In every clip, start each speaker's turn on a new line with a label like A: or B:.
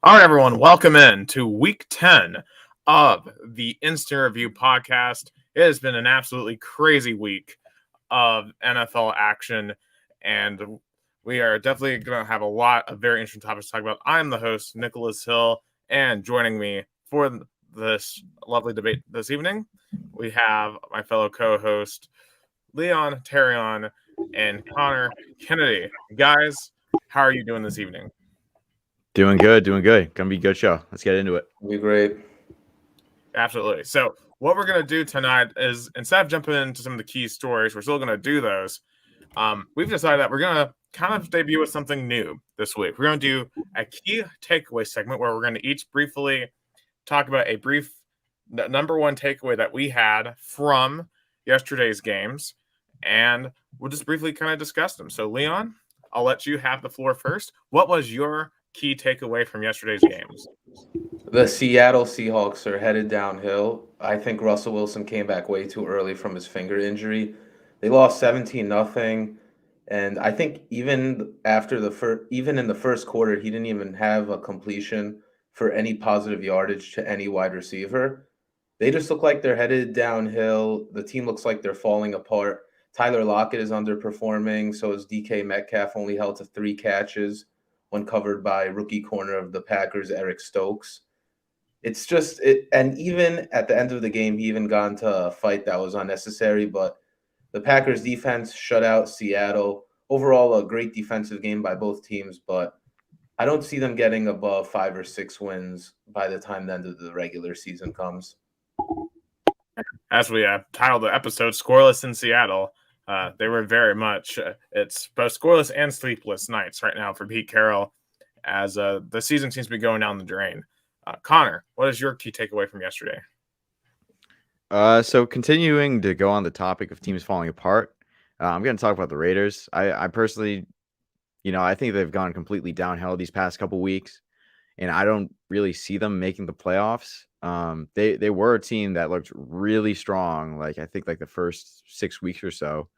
A: All right, everyone, welcome in to week 10 of the Instant Review podcast. It has been an absolutely crazy week of NFL action, and we are definitely going to have a lot of very interesting topics to talk about. I'm the host, Nicholas Hill, and joining me for this lovely debate this evening, we have my fellow co-host, Leon, Taryan, and Conor Kennedy. Guys, how are you doing this evening?
B: Doing good. Gonna be a good show. Let's get into it.
C: It'll be great.
A: Absolutely. So what we're going to do tonight is, instead of jumping into some of the key stories, we're still going to do those. We've decided that we're going to kind of debut with something new this week. We're going to do a key takeaway segment where we're going to each briefly talk about a brief number one takeaway that we had from yesterday's games, and we'll just briefly kind of discuss them. So, Leon, I'll let you have the floor first. What was your key takeaway from yesterday's games?
C: The Seattle Seahawks are headed downhill. I think Russell Wilson came back way too early from his finger injury. They lost 17-0, and I think even after even in the first quarter, he didn't even have a completion for any positive yardage to any wide receiver. They just look like they're headed downhill. The team looks like they're falling apart. Tyler Lockett is underperforming, so is DK Metcalf, only held to 3 catches when covered by rookie corner of the Packers, Eric Stokes. It's just – and even at the end of the game, he even got into a fight that was unnecessary, but the Packers defense shut out Seattle. Overall, a great defensive game by both teams, but I don't see them getting above 5 or 6 wins by the time the end of the regular season comes.
A: As we titled the episode, Scoreless in Seattle, they were very much it's both scoreless and sleepless nights right now for Pete Carroll as the season seems to be going down the drain. Connor, what is your key takeaway from yesterday?
B: So continuing to go on the topic of teams falling apart, I'm going to talk about the Raiders. I personally, I think they've gone completely downhill these past couple weeks, and I don't really see them making the playoffs. They were a team that looked really strong, I think the first 6 weeks or so.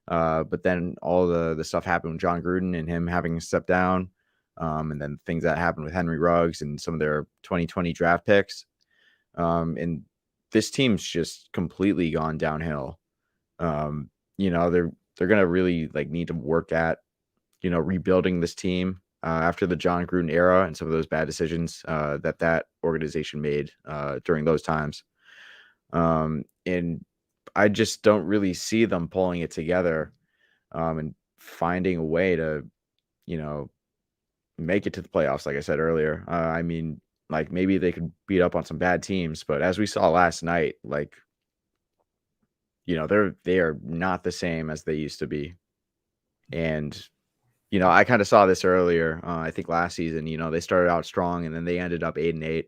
B: But then all the stuff happened with John Gruden and him having to step down. And then things that happened with Henry Ruggs and some of their 2020 draft picks. And this team's just completely gone downhill. They're going to really need to work at, rebuilding this team after the John Gruden era and some of those bad decisions that organization made during those times. And I just don't really see them pulling it together and finding a way to, make it to the playoffs. Like I said earlier, maybe they could beat up on some bad teams, but as we saw last night, they are not the same as they used to be. And, I kind of saw this earlier. I think last season, they started out strong and then they ended up 8-8.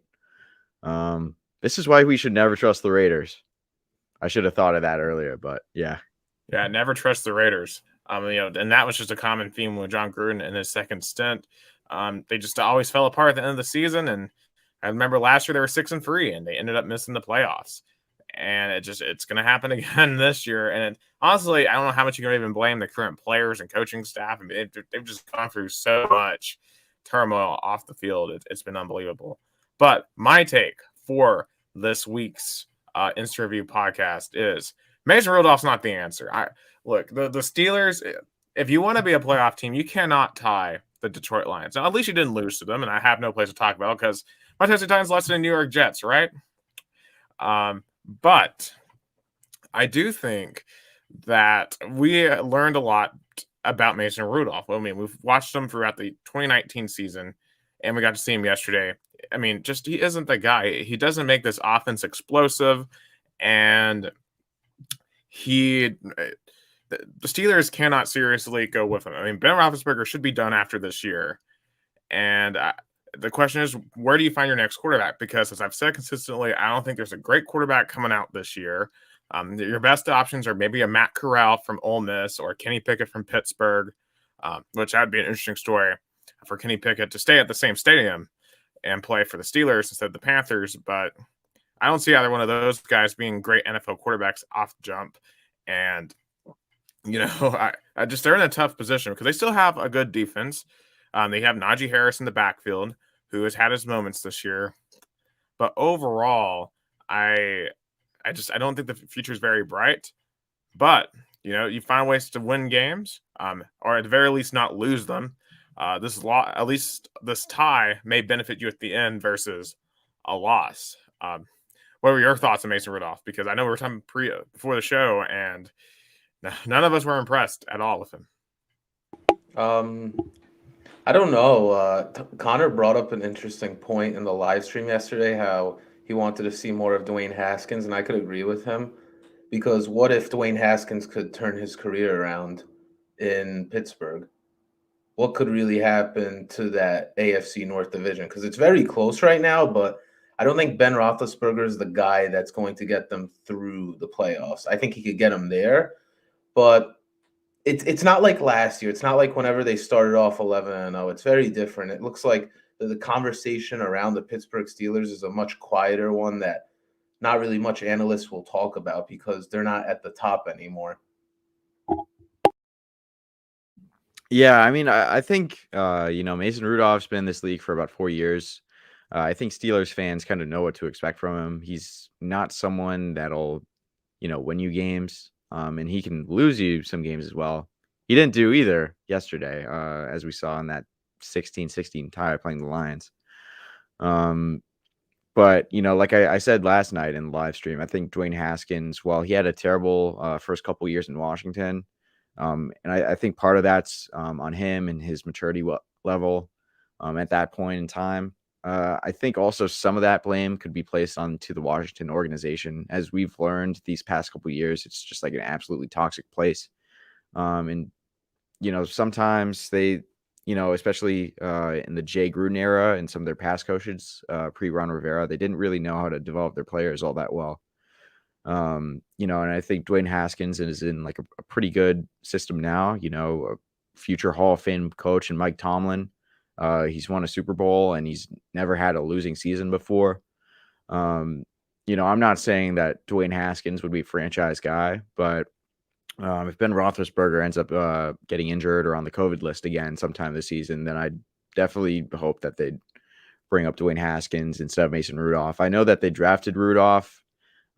B: This is why we should never trust the Raiders. I should have thought of that earlier, but yeah.
A: Yeah, never trust the Raiders. And that was just a common theme with John Gruden in his second stint. They just always fell apart at the end of the season. And I remember last year they were 6-3 and they ended up missing the playoffs. And it's going to happen again this year. And honestly, I don't know how much you can even blame the current players and coaching staff. I mean, they've just gone through so much turmoil off the field. It's been unbelievable. But my take for this week's Instant Review podcast is Mason Rudolph's not the answer. Look, the Steelers, if you want to be a playoff team, you cannot tie the Detroit Lions. Now, at least you didn't lose to them, and I have no place to talk about because my Tennessee Titans lost to the New York Jets, right? But I do think that we learned a lot about Mason Rudolph. I mean, we've watched him throughout the 2019 season, and we got to see him yesterday. I mean, he isn't the guy. He doesn't make this offense explosive, and the Steelers cannot seriously go with him. I mean, Ben Roethlisberger should be done after this year, and the question is, where do you find your next quarterback? Because as I've said consistently, I don't think there's a great quarterback coming out this year. Your best options are maybe a Matt Corral from Ole Miss or Kenny Pickett from Pittsburgh, which that'd be an interesting story for Kenny Pickett to stay at the same stadium and play for the Steelers instead of the Panthers. But I don't see either one of those guys being great NFL quarterbacks off the jump. And, they're in a tough position because they still have a good defense. They have Najee Harris in the backfield, who has had his moments this year. But overall, I don't think the future is very bright. But you find ways to win games, or at the very least not lose them. At least this tie may benefit you at the end versus a loss. What were your thoughts on Mason Rudolph? Because I know we were talking before the show, and none of us were impressed at all with him.
C: I don't know. Connor brought up an interesting point in the live stream yesterday, how he wanted to see more of Dwayne Haskins, and I could agree with him. Because what if Dwayne Haskins could turn his career around in Pittsburgh? What could really happen to that AFC North division? Because it's very close right now, but I don't think Ben Roethlisberger is the guy that's going to get them through the playoffs. I think he could get them there, but it's not like last year. It's not like whenever they started off 11-0. It's very different. It looks like the conversation around the Pittsburgh Steelers is a much quieter one that not really much analysts will talk about because they're not at the top anymore.
B: Yeah, I mean, I think Mason Rudolph's been in this league for about 4 years. I think Steelers fans kind of know what to expect from him. He's not someone that'll, win you games, and he can lose you some games as well. He didn't do either yesterday, as we saw in that 16-16 tie playing the Lions. But, like I said last night in the live stream, I think Dwayne Haskins, while he had a terrible first couple years in Washington, and I think part of that's on him and his maturity level at that point in time. I think also some of that blame could be placed onto the Washington organization. As we've learned these past couple years, it's just like an absolutely toxic place. And, sometimes they, especially in the Jay Gruden era and some of their past coaches, pre-Ron Rivera, they didn't really know how to develop their players all that well. And I think Dwayne Haskins is in like a pretty good system now, a future Hall of Fame coach and Mike Tomlin. He's won a Super Bowl and he's never had a losing season before. I'm not saying that Dwayne Haskins would be a franchise guy, but if Ben Roethlisberger ends up getting injured or on the COVID list again sometime this season, then I definitely hope that they'd bring up Dwayne Haskins instead of Mason Rudolph. I know that they drafted Rudolph,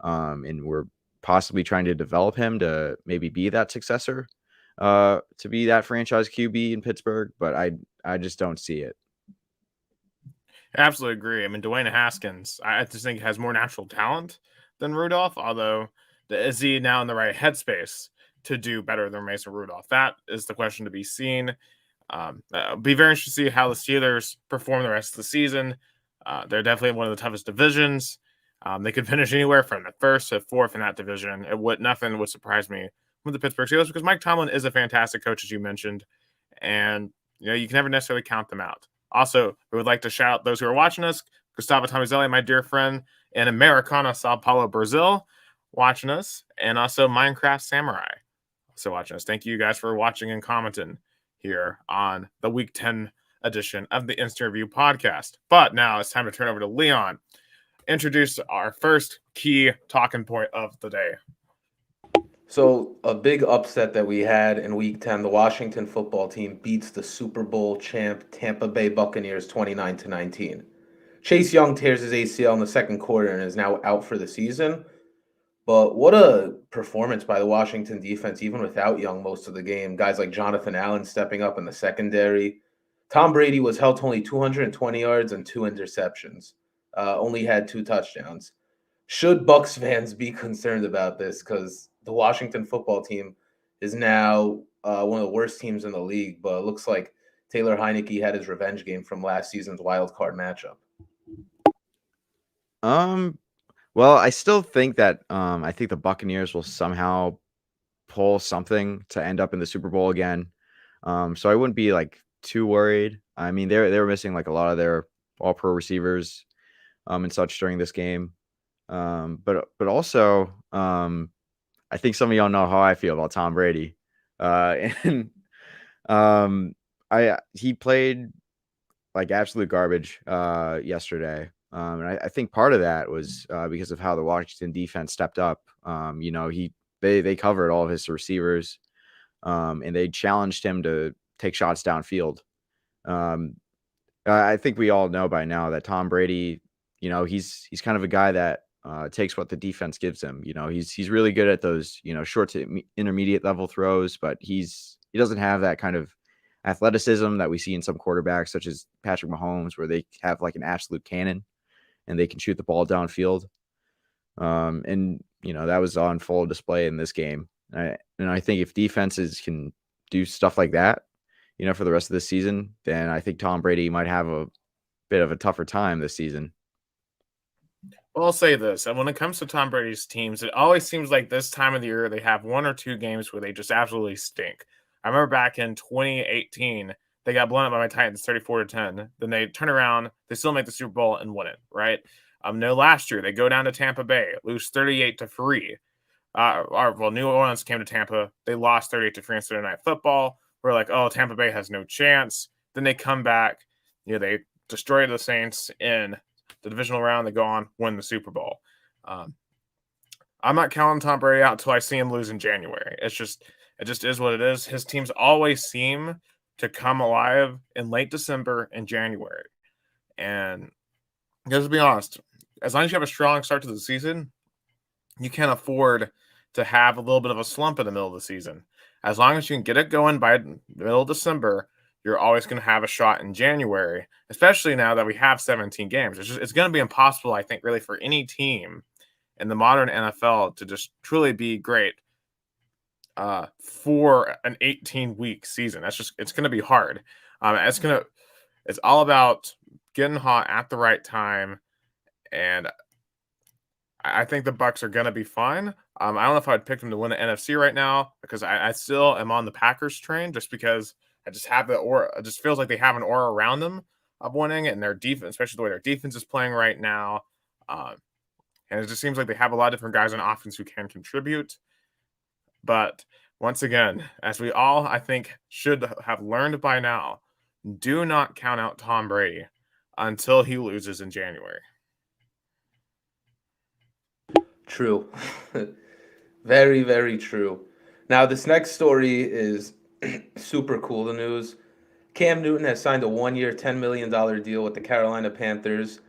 B: and we're possibly trying to develop him to maybe be that successor, to be that franchise QB in Pittsburgh, but I just don't see it.
A: I absolutely agree. I mean, Dwayne Haskins, I just think has more natural talent than Rudolph, although is he now in the right headspace to do better than Mason Rudolph? That is the question to be seen. Be very interested to see how the Steelers perform the rest of the season. They're definitely one of the toughest divisions. They could finish anywhere from the first to fourth in that division. Nothing would surprise me with the Pittsburgh Steelers because Mike Tomlin is a fantastic coach, as you mentioned, and you can never necessarily count them out. Also, we would like to shout out those who are watching us: Gustavo Tomazelli, my dear friend in Americana, Sao Paulo, Brazil, watching us, and also Minecraft Samurai, also watching us. Thank you guys for watching and commenting here on the Week 10 edition of the Instant Review podcast. But now it's time to turn over to Leon. Introduce our first key talking point of the day.
C: So a big upset that we had in Week 10, the Washington football team beats the Super Bowl champ Tampa Bay Buccaneers 29-19. Chase Young tears his ACL in the second quarter and is now out for the season. But what a performance by the Washington defense, even without Young most of the game. Guys like Jonathan Allen stepping up in the secondary. Tom Brady was held to only 220 yards and 2 interceptions. Only had 2 touchdowns. Should Bucs fans be concerned about this? Because the Washington football team is now one of the worst teams in the league, but it looks like Taylor Heineke had his revenge game from last season's wild card matchup.
B: Well, I still think that I think the Buccaneers will somehow pull something to end up in the Super Bowl again. So I wouldn't be like too worried. I mean, they were missing like a lot of their all-pro receivers and such during this game. But also I think some of y'all know how I feel about Tom Brady. And he played like absolute garbage yesterday. And I think part of that was because of how the Washington defense stepped up. They covered all of his receivers, and they challenged him to take shots downfield. I think we all know by now that Tom Brady, he's kind of a guy that takes what the defense gives him. He's really good at those, short to intermediate level throws, but he doesn't have that kind of athleticism that we see in some quarterbacks, such as Patrick Mahomes, where they have like an absolute cannon and they can shoot the ball downfield. And that was on full display in this game. And I think if defenses can do stuff like that, for the rest of the season, then I think Tom Brady might have a bit of a tougher time this season.
A: Well, I'll say this, and when it comes to Tom Brady's teams, it always seems like this time of the year they have one or two games where they just absolutely stink. I remember back in 2018, they got blown up by my Titans 34-10. Then they turn around, they still make the Super Bowl and win it, right? No, last year they go down to Tampa Bay, lose 38-3. New Orleans came to Tampa, they lost 38-3 on Sunday Night Football. We're like, oh, Tampa Bay has no chance. Then they come back, they destroy the Saints in the divisional round. They go on, win the Super Bowl. I'm not counting Tom Brady out until I see him lose in January. It just is what it is. His teams always seem to come alive in late December and January. And just to be honest, as long as you have a strong start to the season, you can't afford to have a little bit of a slump in the middle of the season. As long as you can get it going by the middle of December, you're always going to have a shot in January, especially now that we have 17 games. It's going to be impossible, I think, really for any team in the modern NFL to just truly be great for an 18-week season. It's going to be hard. It's all about getting hot at the right time, and I think the Bucs are going to be fine. I don't know if I'd pick them to win the NFC right now because I still am on the Packers train just because I just have the aura. It just feels like they have an aura around them of winning, and their defense, especially the way their defense is playing right now. And it just seems like they have a lot of different guys on offense who can contribute. But once again, as we all, I think, should have learned by now, do not count out Tom Brady until he loses in January.
C: True. Very, very true. Now, this next story is super cool news. Cam Newton has signed a 1-year, $10 million deal with the Carolina Panthers.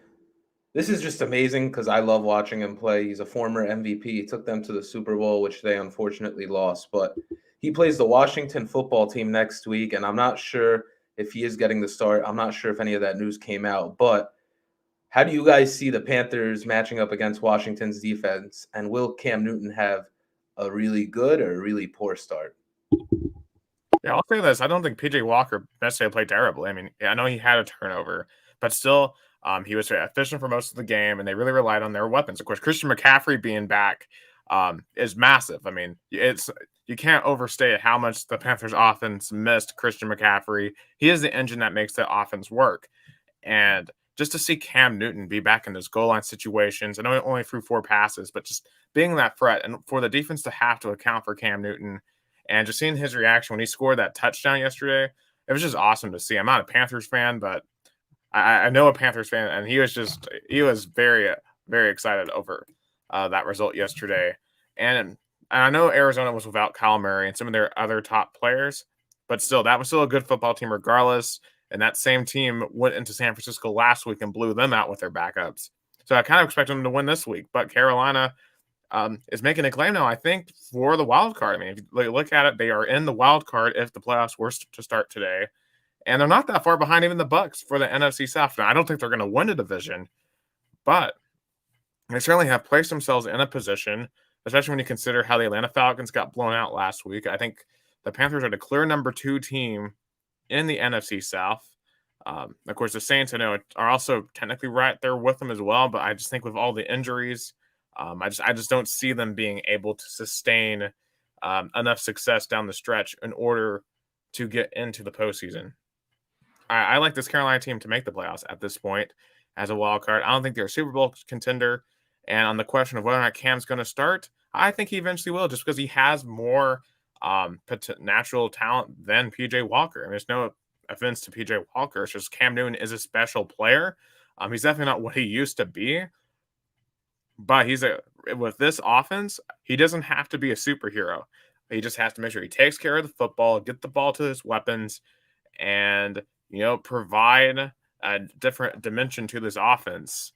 C: This is just amazing because I love watching him play. He's a former MVP. He took them to the Super Bowl, which they unfortunately lost. But he plays the Washington football team next week, and I'm not sure if he is getting the start. I'm not sure if any of that news came out. But how do you guys see the Panthers matching up against Washington's defense? And will Cam Newton have a really good or a really poor start?
A: Yeah, I'll say this. I don't think PJ Walker necessarily played terribly. I mean, I know he had a turnover, but still, he was efficient for most of the game, and they really relied on their weapons. Of course, Christian McCaffrey being back is massive. I mean, you can't overstate how much the Panthers offense missed Christian McCaffrey. He is the engine that makes the offense work. And just to see Cam Newton be back in those goal line situations, I know he only threw 4 passes, but just being that threat and for the defense to have to account for Cam Newton and just seeing his reaction when he scored that touchdown yesterday, it was just awesome to see. I'm not a Panthers fan, but I know a Panthers fan, and he was very, very excited over that result yesterday. And I know Arizona was without Kyle Murray and some of their other top players, but still, that was still a good football team regardless. And that same team went into San Francisco last week and blew them out with their backups. So I kind of expect them to win this week. But Carolina is making a claim now, I think, for the wild card. I mean, if you look at it, they are in the wild card if the playoffs were to start today. And they're not that far behind even the Bucs for the NFC South. Now, I don't think they're going to win a division, but they certainly have placed themselves in a position, especially when you consider how the Atlanta Falcons got blown out last week. I think the Panthers are the clear number 2 team in the NFC South. Of course, the Saints, I know, are also technically right there with them as well, but I just think with all the injuries, I just don't see them being able to sustain enough success down the stretch in order to get into the postseason. I like this Carolina team to make the playoffs at this point as a wild card. I don't think they're a Super Bowl contender. And on the question of whether or not Cam's going to start, I think he eventually will, just because he has more natural talent than PJ Walker. I mean, there's no offense to PJ Walker. It's just Cam Newton is a special player. He's definitely not what he used to be, but with this offense, he doesn't have to be a superhero. He just has to make sure he takes care of the football, get the ball to his weapons, and provide a different dimension to this offense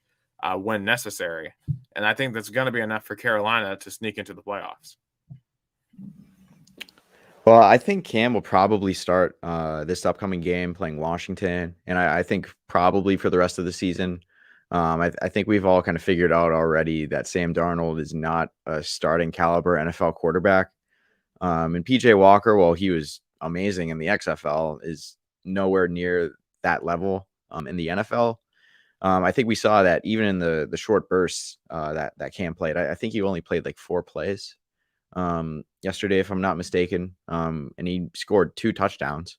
A: when necessary. And I think that's going to be enough for Carolina to sneak into the playoffs.
B: Well, I think Cam will probably start this upcoming game playing Washington, and I think probably for the rest of the season. I think we've all kind of figured out already that Sam Darnold is not a starting caliber NFL quarterback. And PJ Walker, while he was amazing in the XFL, is nowhere near that level in the NFL. I think we saw that even in the short bursts that Cam played. I think he only played like 4 plays yesterday, if I'm not mistaken, and he scored 2 touchdowns.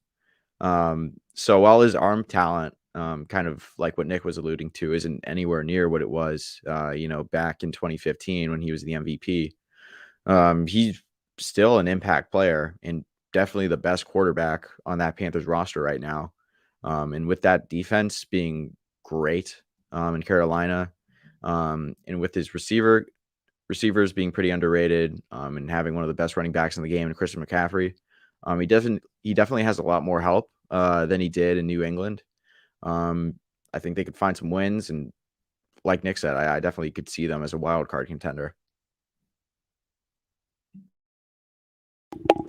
B: So while his arm talent, kind of like what Nick was alluding to, isn't anywhere near what it was, back in 2015 when he was the MVP, he's still an impact player and definitely the best quarterback on that Panthers roster right now. And with that defense being great in Carolina, and with his receivers being pretty underrated, and having one of the best running backs in the game, Christian McCaffrey, he definitely has a lot more help than he did in New England. I think they could find some wins, and like Nick said, I definitely could see them as a wild card contender.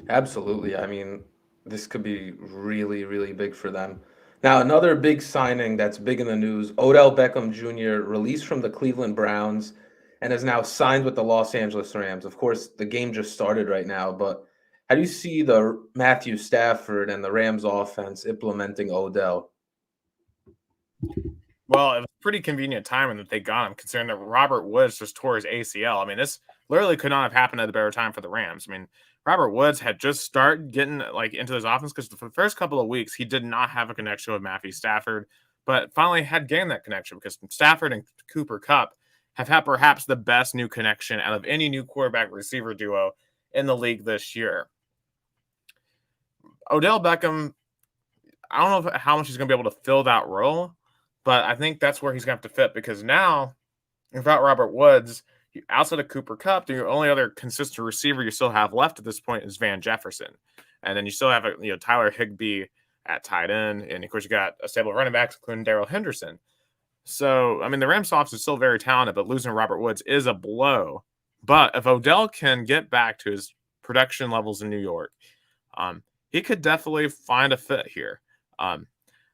C: Absolutely. I mean, this could be really, really big for them. Now, another big signing that's big in the news, Odell Beckham Jr. released from the Cleveland Browns and is now signed with the Los Angeles Rams. Of course, the game just started right now, but how do you see the Matthew Stafford and the Rams offense implementing Odell?
A: Well, it was pretty convenient timing that they got him, considering that Robert Woods just tore his ACL. I mean, this literally could not have happened at a better time for the Rams. I mean, Robert Woods had just started getting into this offense because for the first couple of weeks he did not have a connection with Matthew Stafford, but finally had gained that connection because Stafford and Cooper Kupp have had perhaps the best new connection out of any new quarterback receiver duo in the league this year. Odell Beckham, I don't know how much he's going to be able to fill that role, but I think that's where he's going to have to fit because now, without Robert Woods, outside of Cooper Kupp, the only other consistent receiver you still have left at this point is Van Jefferson. And then you still have Tyler Higbee at tight end. And, of course, you got a stable of running backs, including Daryl Henderson. So, I mean, the Rams offense is still very talented, but losing Robert Woods is a blow. But if Odell can get back to his production levels in New York, he could definitely find a fit here.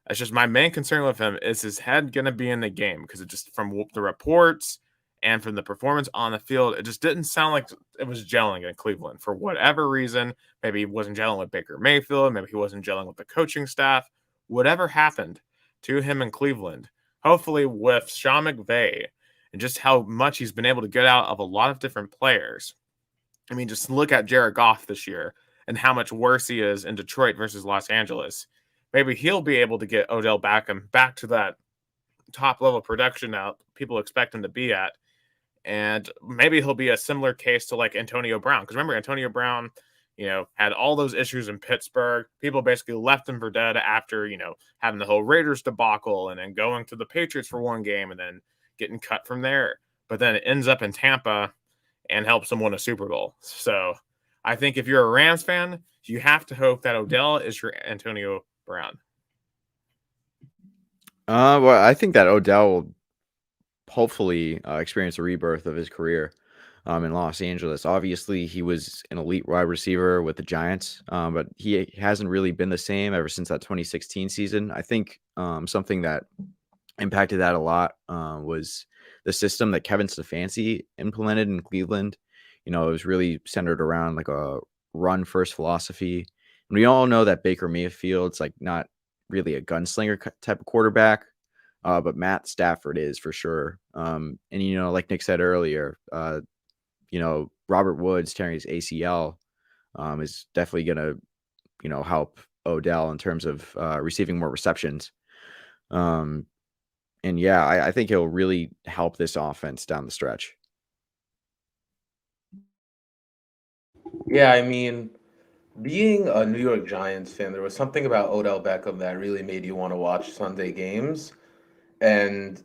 A: It's just my main concern with him is his head going to be in the game because it just from the reports and from the performance on the field, it just didn't sound like it was gelling in Cleveland for whatever reason. Maybe he wasn't gelling with Baker Mayfield. Maybe he wasn't gelling with the coaching staff. Whatever happened to him in Cleveland, hopefully with Sean McVay and just how much he's been able to get out of a lot of different players. I mean, just look at Jared Goff this year and how much worse he is in Detroit versus Los Angeles. Maybe he'll be able to get Odell Beckham back to that top level production now people expect him to be at. And maybe he'll be a similar case to like Antonio Brown. Because remember, Antonio Brown, had all those issues in Pittsburgh. People basically left him for dead after, having the whole Raiders debacle and then going to the Patriots for one game and then getting cut from there. But then it ends up in Tampa and helps them win a Super Bowl. So I think if you're a Rams fan, you have to hope that Odell is your Antonio Brown.
B: Well, I think that Odell will hopefully experience a rebirth of his career in Los Angeles. Obviously, he was an elite wide receiver with the Giants, but he hasn't really been the same ever since that 2016 season. I think something that impacted that a lot was the system that Kevin Stefanski implemented in Cleveland. It was really centered around like a run-first philosophy. And we all know that Baker Mayfield's like not really a gunslinger type of quarterback. But Matt Stafford is for sure. And, like Nick said earlier, Robert Woods tearing his ACL is definitely going to, help Odell in terms of receiving more receptions. And yeah, I think he'll really help this offense down the stretch.
C: Yeah, I mean, being a New York Giants fan, there was something about Odell Beckham that really made you want to watch Sunday games. And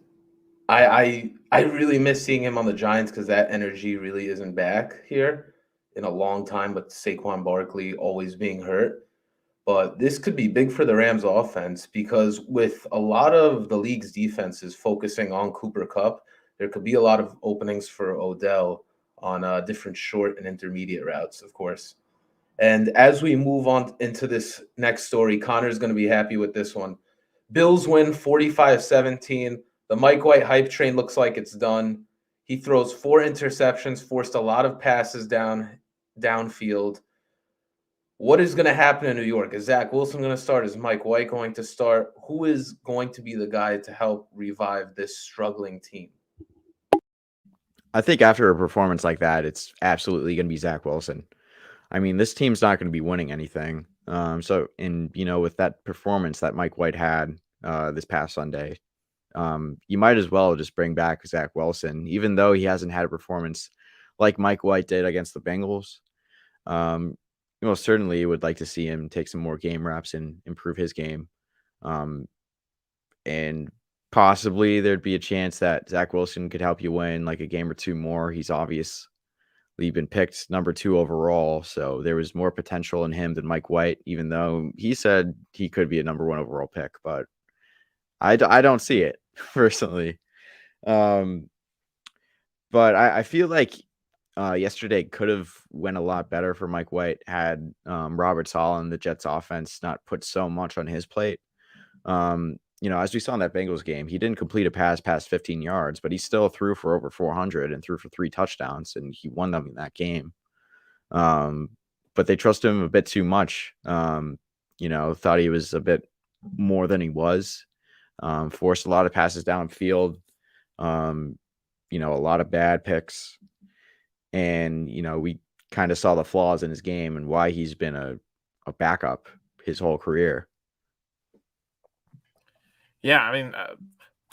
C: I really miss seeing him on the Giants because that energy really isn't back here in a long time, with Saquon Barkley always being hurt. But this could be big for the Rams offense because with a lot of the league's defenses focusing on Cooper Kupp, there could be a lot of openings for Odell on different short and intermediate routes, of course. And as we move on into this next story, Connor's going to be happy with this one. Bills win 45-17. The Mike White hype train looks like it's done. He throws 4 interceptions, forced a lot of passes downfield. What is going to happen in New York? Is Zach Wilson going to start? Is Mike White going to start? Who is going to be the guy to help revive this struggling team?
B: I think after a performance like that, it's absolutely going to be Zach Wilson. I mean, this team's not going to be winning anything. With that performance that Mike White had this past Sunday, you might as well just bring back Zach Wilson, even though he hasn't had a performance like Mike White did against the Bengals. Most certainly would like to see him take some more game reps and improve his game. And possibly there'd be a chance that Zach Wilson could help you win like a game or two more. He's obviously been picked number 2 overall, so there was more potential in him than Mike White, even though he said he could be a number 1 overall pick, but I don't see it personally. But I feel like yesterday could have went a lot better for Mike White had Robert Saleh and the Jets offense not put so much on his plate. As we saw in that Bengals game, he didn't complete a pass past 15 yards, but he still threw for over 400 and threw for 3 touchdowns, and he won them in that game. But they trusted him a bit too much. Thought he was a bit more than he was. Forced a lot of passes downfield. A lot of bad picks. And, we kind of saw the flaws in his game and why he's been a backup his whole career.
A: Yeah, I mean,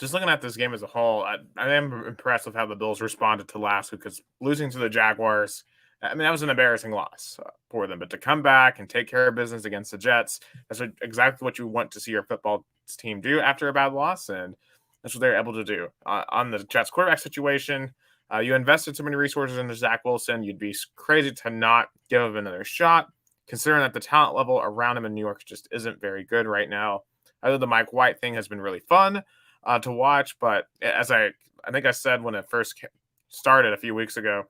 A: just looking at this game as a whole, I am impressed with how the Bills responded to last week, because losing to the Jaguars, I mean, that was an embarrassing loss for them. But to come back and take care of business against the Jets, that's exactly what you want to see your football team do after a bad loss, and that's what they're able to do. On the Jets quarterback situation, you invested so many resources into Zach Wilson, you'd be crazy to not give him another shot, considering that the talent level around him in New York just isn't very good right now. I know the Mike White thing has been really fun to watch, but as I think I said when it first started a few weeks ago,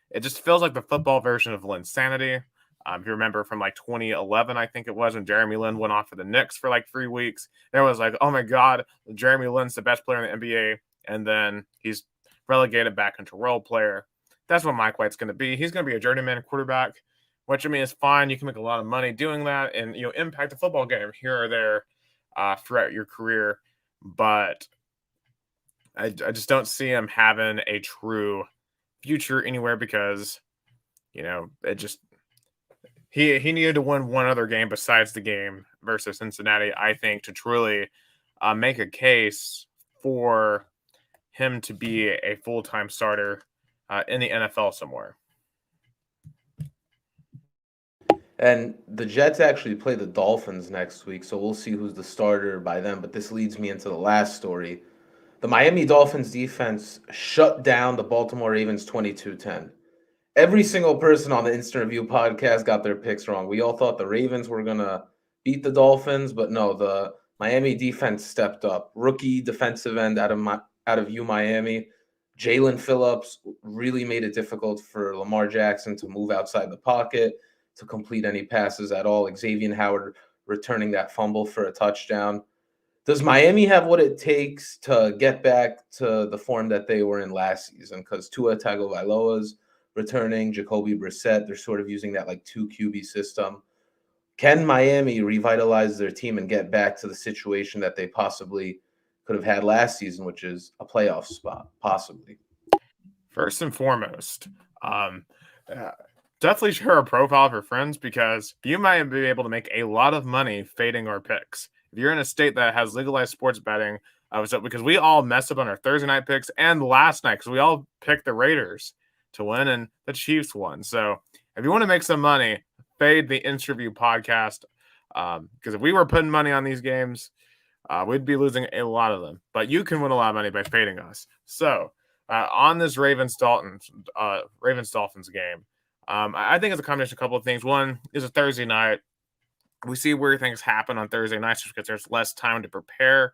A: it just feels like the football version of Linsanity. If you remember from like 2011, I think it was, when Jeremy Lin went off for the Knicks for like 3 weeks. There was like, oh my God, Jeremy Lin's the best player in the NBA. And then he's relegated back into role player. That's what Mike White's going to be. He's going to be a journeyman quarterback, which, I mean, is fine. You can make a lot of money doing that and, impact a football game here or there throughout your career. But I just don't see him having a true future anywhere, because, it just, he needed to win one other game besides the game versus Cincinnati, I think, to truly make a case for him to be a full-time starter in the NFL somewhere.
C: And the Jets actually play the Dolphins next week, so we'll see who's the starter by then. But this leads me into the last story. The Miami Dolphins defense shut down the Baltimore Ravens 22-10. Every single person on the Instant Review podcast got their picks wrong. We all thought the Ravens were going to beat the Dolphins, but no, the Miami defense stepped up. Rookie defensive end out of Miami, Jalen Phillips, really made it difficult for Lamar Jackson to move outside the pocket, to complete any passes at all. Xavier Howard returning that fumble for a touchdown. Does Miami have what it takes to get back to the form that they were in last season? Because Tua Tagovailoa's returning, Jacoby Brissett, they're sort of using that like 2 QB system. Can Miami revitalize their team and get back to the situation that they possibly could have had last season, which is a playoff spot, possibly?
A: First and foremost, definitely share a profile for friends, because you might be able to make a lot of money fading our picks. If you're in a state that has legalized sports betting, because we all messed up on our Thursday night picks and last night, because we all picked the Raiders to win and the Chiefs won. So if you want to make some money, fade the Interview podcast, because if we were putting money on these games, we'd be losing a lot of them. But you can win a lot of money by fading us. So on this Ravens-Dolphins game, I think it's a combination of a couple of things. One is a Thursday night. we see where things happen on Thursday nights because there's less time to prepare.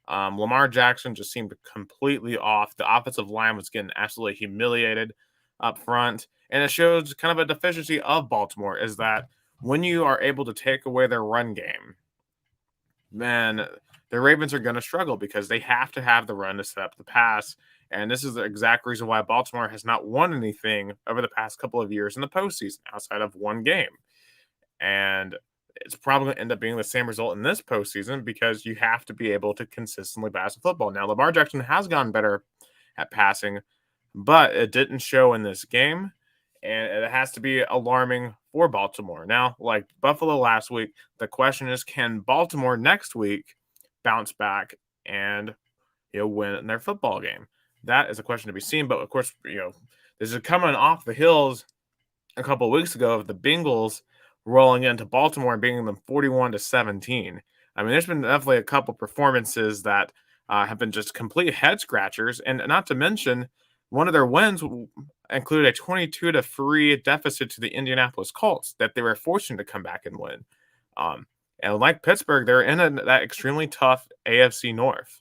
A: Lamar Jackson just seemed completely off. The offensive line was getting absolutely humiliated up front. And it shows kind of a deficiency of Baltimore is that when you are able to take away their run game, then the Ravens are going to struggle because they have to have the run to set up the pass. And this is the exact reason why Baltimore has not won anything over the past couple of years in the postseason outside of one game. And it's probably going to end up being the same result in this postseason because you have to be able to consistently pass the football. Now, Lamar Jackson has gotten better at passing, but it didn't show in this game. And it has to be alarming for Baltimore. Now, like Buffalo last week, the question is, can Baltimore next week bounce back and win in their football game? That is a question to be seen. But of course, this is coming off the hills a couple of weeks ago of the Bengals rolling into Baltimore and beating them 41-17. I mean, there's been definitely a couple performances that have been just complete head scratchers, and not to mention one of their wins included a 22-3 deficit to the Indianapolis Colts that they were fortunate to come back and win. And like Pittsburgh, they're in that extremely tough AFC North.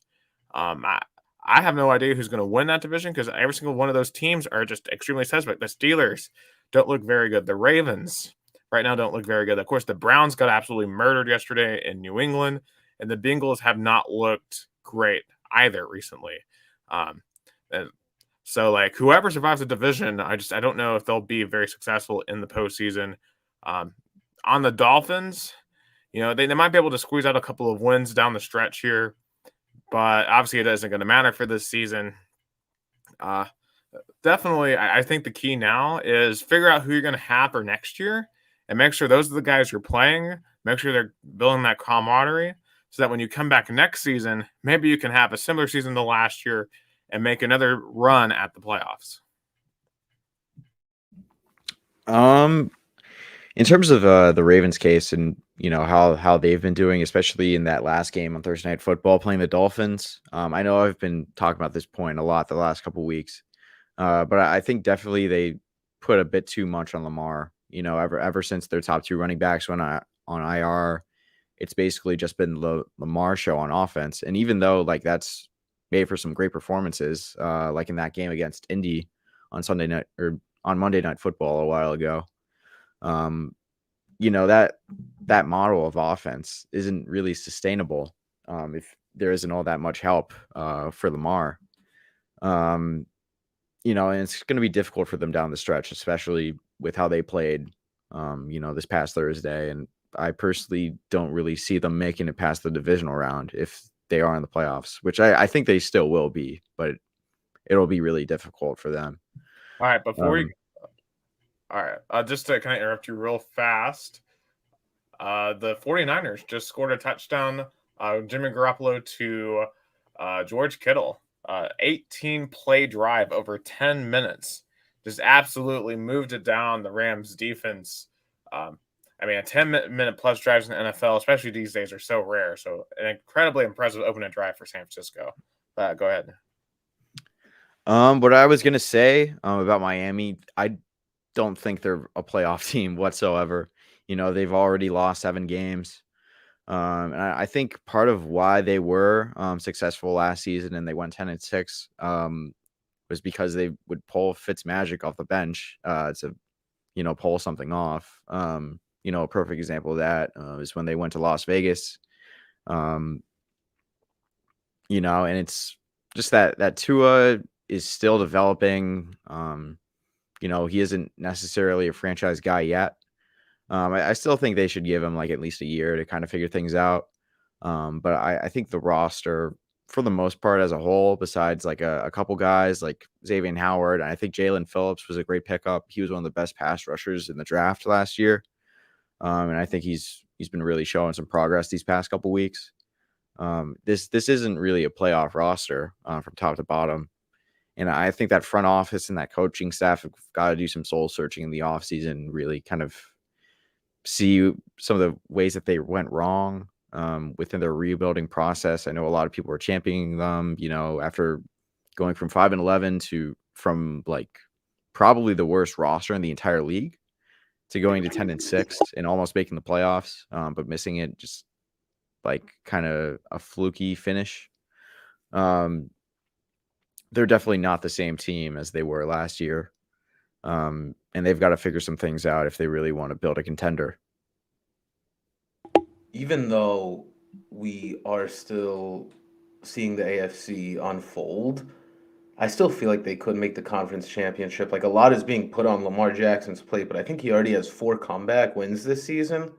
A: I have no idea who's going to win that division because every single one of those teams are just extremely suspect. The Steelers don't look very good. The Ravens right now don't look very good. Of course, the Browns got absolutely murdered yesterday in New England, and the Bengals have not looked great either recently. And so, like, whoever survives the division, I don't know if they'll be very successful in the postseason. On the Dolphins, they might be able to squeeze out a couple of wins down the stretch here, but obviously it isn't going to matter for this season. Definitely, I think the key now is figure out who you're going to have for next year and make sure those are the guys you're playing. Make sure they're building that camaraderie so that when you come back next season, maybe you can have a similar season to last year and make another run at the playoffs.
B: In terms of the Ravens case and how they've been doing, especially in that last game on Thursday Night Football playing the Dolphins. I know I've been talking about this point a lot the last couple of weeks, but I think definitely they put a bit too much on Lamar. Ever since their top two running backs went on IR, it's basically just been the Lamar show on offense. And even though like that's made for some great performances, like in that game against Indy on Sunday night or on Monday Night Football a while ago. That model of offense isn't really sustainable if there isn't all that much help for Lamar. And it's going to be difficult for them down the stretch, especially with how they played, this past Thursday. And I personally don't really see them making it past the divisional round if they are in the playoffs, which I think they still will be, but it'll be really difficult for them.
A: All right, all right, just to kind of interrupt you real fast, the 49ers just scored a touchdown, Jimmy Garoppolo to George Kittle, 18-play drive over 10 minutes. Just absolutely moved it down the Rams defense. A 10-minute plus drives in the NFL, especially these days, are so rare. So an incredibly impressive opening drive for San Francisco. Go ahead.
B: What I was going to say about Miami, I don't think they're a playoff team whatsoever. They've already lost 7 games. And I think part of why they were successful last season and they went 10-6 was because they would pull Fitzmagic off the bench to, pull something off. A perfect example of that is when they went to Las Vegas. And it's just that Tua is still developing. He isn't necessarily a franchise guy yet. I still think they should give him like at least a year to kind of figure things out. But I think the roster, for the most part as a whole, besides like a couple guys like Xavier Howard, and I think Jalen Phillips was a great pickup. He was one of the best pass rushers in the draft last year. And I think he's been really showing some progress these past couple weeks. This isn't really a playoff roster from top to bottom. And I think that front office and that coaching staff have got to do some soul searching in the offseason, really kind of see some of the ways that they went wrong within their rebuilding process. I know a lot of people were championing them, after going from 5-11 to from like probably the worst roster in the entire league to going to 10-6 and almost making the playoffs, but missing it, just like kind of a fluky finish. They're definitely not the same team as they were last year. And they've got to figure some things out if they really want to build a contender.
C: Even though we are still seeing the AFC unfold, I still feel like they could make the conference championship. Like, a lot is being put on Lamar Jackson's plate, but I think he already has 4 comeback wins this season.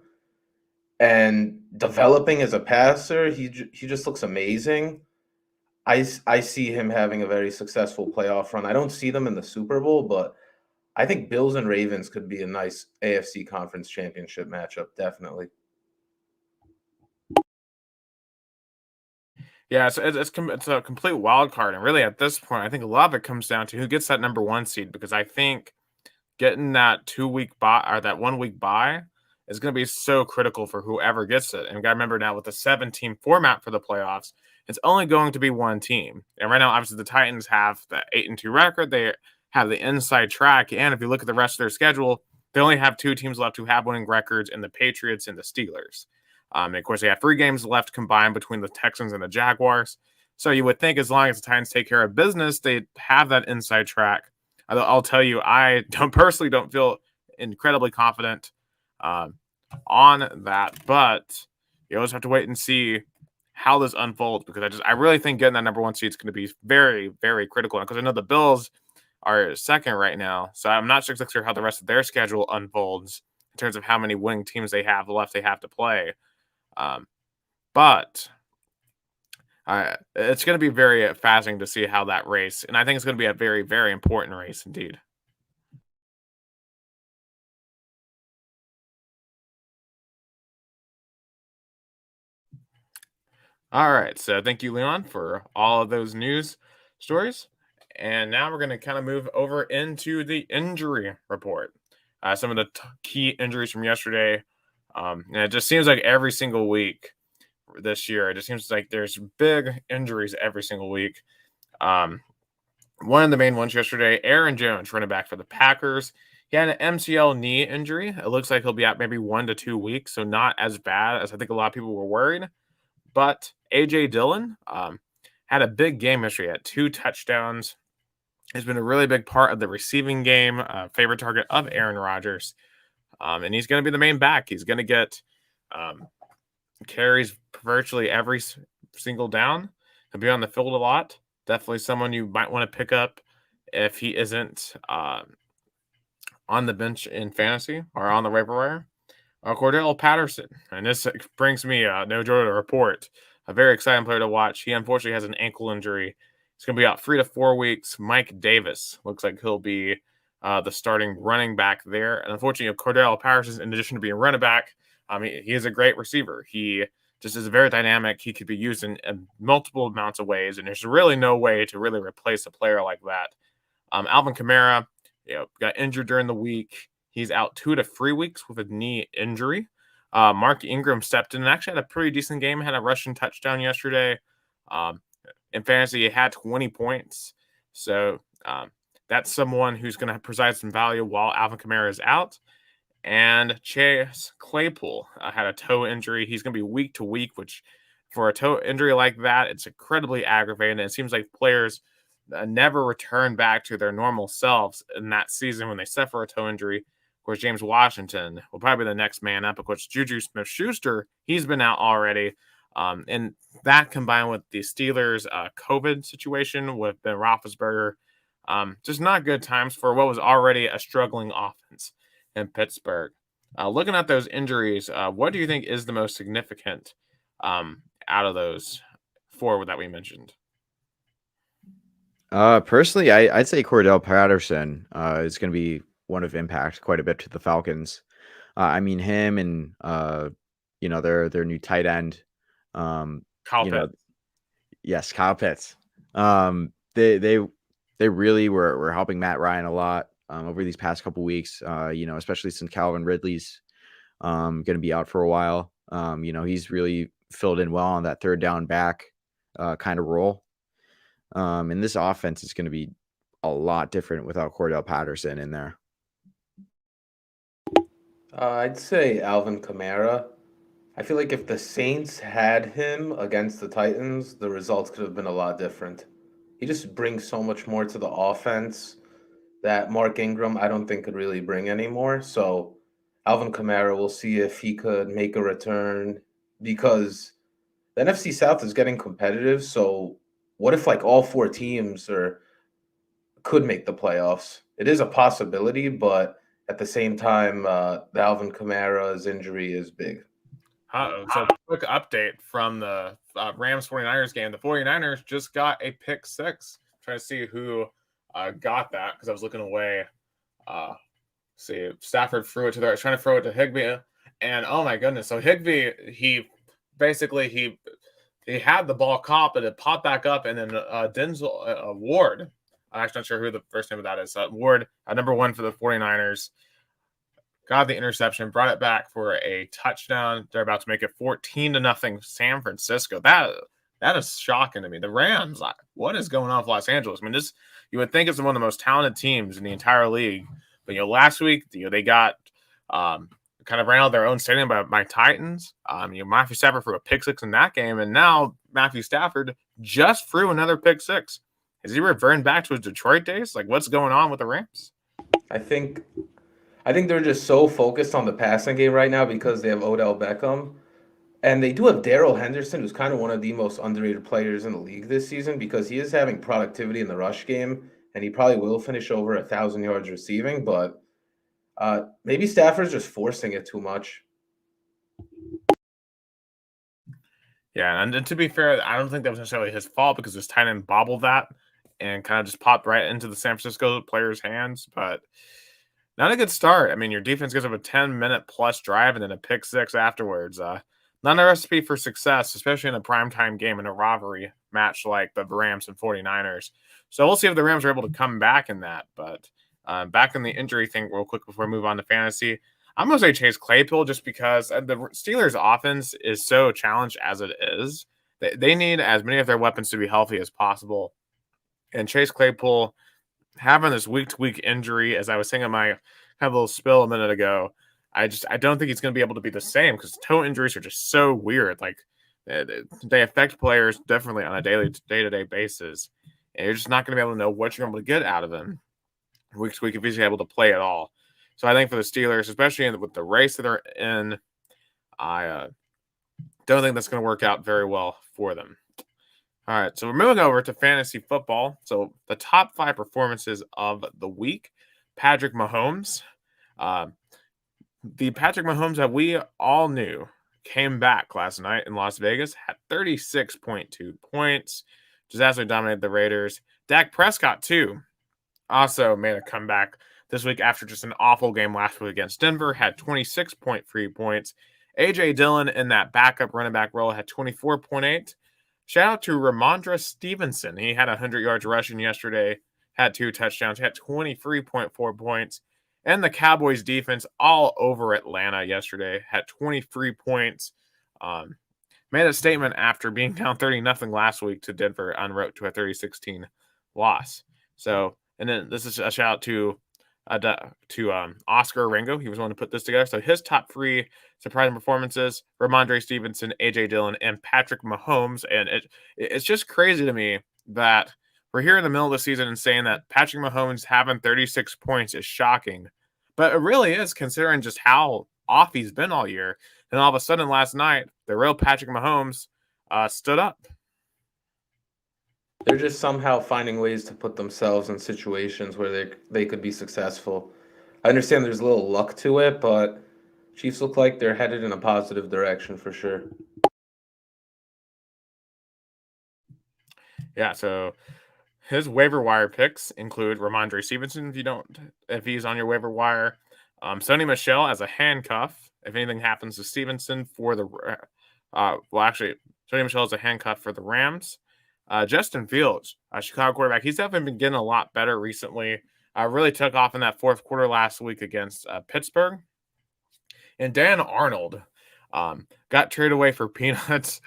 C: And developing as a passer, he just looks amazing. I see him having a very successful playoff run. I don't see them in the Super Bowl, but I think Bills and Ravens could be a nice AFC conference championship matchup, definitely.
A: Yeah, so it's a complete wild card, and really at this point, I think a lot of it comes down to who gets that number 1 seed, because I think getting that 2-week bye or that 1-week bye is going to be so critical for whoever gets it. And we got to remember now with the 7-team format for the playoffs, it's only going to be one team. And right now, obviously, the Titans have the 8-2 record. They have the inside track, and if you look at the rest of their schedule, they only have 2 teams left who have winning records, in the Patriots and the Steelers. And of course, they have 3 games left combined between the Texans and the Jaguars. So you would think as long as the Titans take care of business, they have that inside track. I'll tell you, I personally don't feel incredibly confident on that, but you always have to wait and see how this unfolds, because I really think getting that number 1 seed is going to be very, very critical, because I know the Bills are second right now, so I'm not sure how the rest of their schedule unfolds in terms of how many winning teams they have left they have to play. But it's going to be very fascinating to see how that race, and I think it's going to be a very, very important race indeed. All right, so thank you, Leon, for all of those news stories. And now we're going to kind of move over into the injury report. Some of the key injuries from yesterday. And it just seems like every single week this year, it just seems like there's big injuries every single week. One of the main ones yesterday, Aaron Jones, running back for the Packers. He had an MCL knee injury. It looks like he'll be out maybe 1 to 2 weeks, so not as bad as I think a lot of people were worried. But A.J. Dillon had a big game yesterday. He had 2 touchdowns. He's been a really big part of the receiving game, favorite target of Aaron Rodgers. And he's going to be the main back. He's going to get carries virtually every single down. He'll be on the field a lot. Definitely someone you might want to pick up if he isn't on the bench in fantasy or on the waiver wire. Cordell Patterson, and this brings me no joy to report. A very exciting player to watch. He unfortunately has an ankle injury. He's going to be out 3 to 4 weeks. Mike Davis looks like he'll be the starting running back there. And unfortunately, Cordell Patterson, in addition to being a running back, he is a great receiver. He just is very dynamic. He could be used in multiple amounts of ways, and there's really no way to really replace a player like that. Alvin Kamara, got injured during the week. He's out 2 to 3 weeks with a knee injury. Mark Ingram stepped in and actually had a pretty decent game. Had a rushing touchdown yesterday. In fantasy, he had 20 points. So that's someone who's going to provide some value while Alvin Kamara is out. And Chase Claypool had a toe injury. He's going to be week to week, which for a toe injury like that, it's incredibly aggravating. It seems like players never return back to their normal selves in that season when they suffer a toe injury. Of course, James Washington will probably be the next man up. Of course, Juju Smith-Schuster, he's been out already. And that combined with the Steelers' COVID situation with Ben Roethlisberger, just not good times for what was already a struggling offense in Pittsburgh. Looking at those injuries, what do you think is the most significant out of those 4 that we mentioned?
B: Personally, I'd say Cordell Patterson is going to be one of impact quite a bit to the Falcons. I mean, him and their new tight end,
A: Kyle Pitts.
B: Yes, Kyle Pitts. They really were helping Matt Ryan a lot over these past couple weeks. Especially since Calvin Ridley's going to be out for a while. He's really filled in well on that third down back kind of role. And this offense is going to be a lot different without Cordell Patterson in there.
C: I'd say Alvin Kamara. I feel like if the Saints had him against the Titans, the results could have been a lot different. He just brings so much more to the offense that Mark Ingram, I don't think, could really bring anymore. So Alvin Kamara, we'll see if he could make a return because the NFC South is getting competitive. So what if like all four teams could make the playoffs? It is a possibility, but at the same time, the Alvin Kamara's injury is big.
A: So quick update from the Rams 49ers game. The 49ers just got a pick six. Trying to see who got that because I was looking away. See, Stafford threw it to there. Trying to throw it to Higbee. And oh my goodness. So Higbee, he had the ball caught, but it popped back up. And then Denzel Ward, I'm actually not sure who the first name of that is. Ward, number one for the 49ers. Got the interception, brought it back for a touchdown. They're about to make it 14-0 San Francisco. That is shocking to me. The Rams, what is going on with Los Angeles? I mean, this you would think it's one of the most talented teams in the entire league. But last week, they got kind of ran out of their own stadium by Titans. Matthew Stafford threw a pick six in that game, and now Matthew Stafford just threw another pick six. Is he reverting back to his Detroit days? Like, what's going on with the Rams?
C: I think they're just so focused on the passing game right now because they have Odell Beckham. And they do have Daryl Henderson, who's kind of one of the most underrated players in the league this season because he is having productivity in the rush game, and he probably will finish over 1,000 yards receiving. But maybe Stafford's just forcing it too much.
A: Yeah, and to be fair, I don't think that was necessarily his fault because his tight end bobbled that and kind of just popped right into the San Francisco players' hands. But not a good start. I mean, your defense gives up a 10-minute plus drive and then a pick six afterwards. Not a recipe for success, especially in a primetime game in a rivalry match like the Rams and 49ers. So we'll see if the Rams are able to come back in that. But back in the injury thing real quick before we move on to fantasy, I'm going to say Chase Claypool just because the Steelers' offense is so challenged as it is. They need as many of their weapons to be healthy as possible. And Chase Claypool having this week-to-week injury, as I was saying in my kind of little spill a minute ago, I don't think he's going to be able to be the same because toe injuries are just so weird. Like they affect players differently on a day-to-day basis, and you're just not going to be able to know what you're able to get out of him week to week if he's able to play at all. So I think for the Steelers, especially with the race that they're in, I don't think that's going to work out very well for them. All right, so we're moving over to fantasy football. So the top 5 performances of the week: Patrick Mahomes. The Patrick Mahomes that we all knew came back last night in Las Vegas, had 36.2 points, just absolutely dominated the Raiders. Dak Prescott, too, also made a comeback this week after just an awful game last week against Denver, had 26.3 points. A.J. Dillon in that backup running back role had 24.8. Shout out to Ramondre Stevenson. He had 100 yards rushing yesterday, had 2 touchdowns, had 23.4 points. And the Cowboys defense all over Atlanta yesterday, had 23 points. Made a statement after being down 30-0 last week to Denver en route to a 30-16 loss. So, and then this is a shout out to Oscar Orengo. He was one to put this together. So his top 3 surprising performances: Ramondre Stevenson, A.J. Dillon, and Patrick Mahomes. And it's just crazy to me that we're here in the middle of the season and saying that Patrick Mahomes having 36 points is shocking. But it really is, considering just how off he's been all year. And all of a sudden last night, the real Patrick Mahomes stood up.
C: They're just somehow finding ways to put themselves in situations where they could be successful. I understand there's a little luck to it, but Chiefs look like they're headed in a positive direction for sure.
A: Yeah, so his waiver wire picks include Ramondre Stevenson, if he's on your waiver wire. Sony Michel as a handcuff, if anything happens to Stevenson for the Sony Michel is a handcuff for the Rams. Justin Fields, Chicago quarterback, he's definitely been getting a lot better recently. Really took off in that fourth quarter last week against Pittsburgh. And Dan Arnold got traded away for peanuts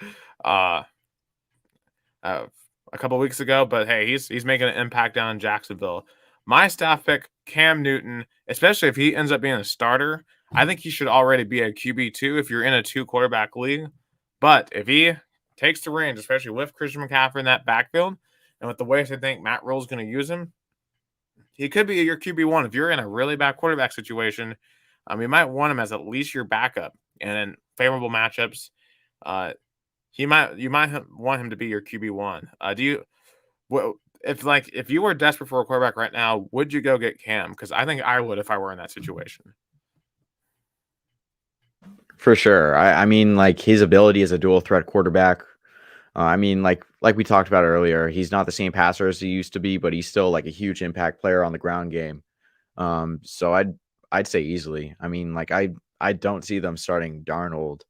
A: a couple weeks ago, but hey, he's making an impact down in Jacksonville. My staff pick, Cam Newton, especially if he ends up being a starter, I think he should already be a QB2 if you're in a 2-quarterback league. But if he takes the reins, especially with Christian McCaffrey in that backfield, and with the way I think Matt Rule's going to use him, he could be your QB1. If you're in a really bad quarterback situation, you might want him as at least your backup. And in favorable matchups, you might want him to be your QB1. If you were desperate for a quarterback right now, would you go get Cam? Because I think I would if I were in that situation.
B: For sure. I mean, like his ability as a dual threat quarterback. I mean, like we talked about earlier, he's not the same passer as he used to be, but he's still like a huge impact player on the ground game. So I'd say easily. I mean, like I don't see them starting Darnold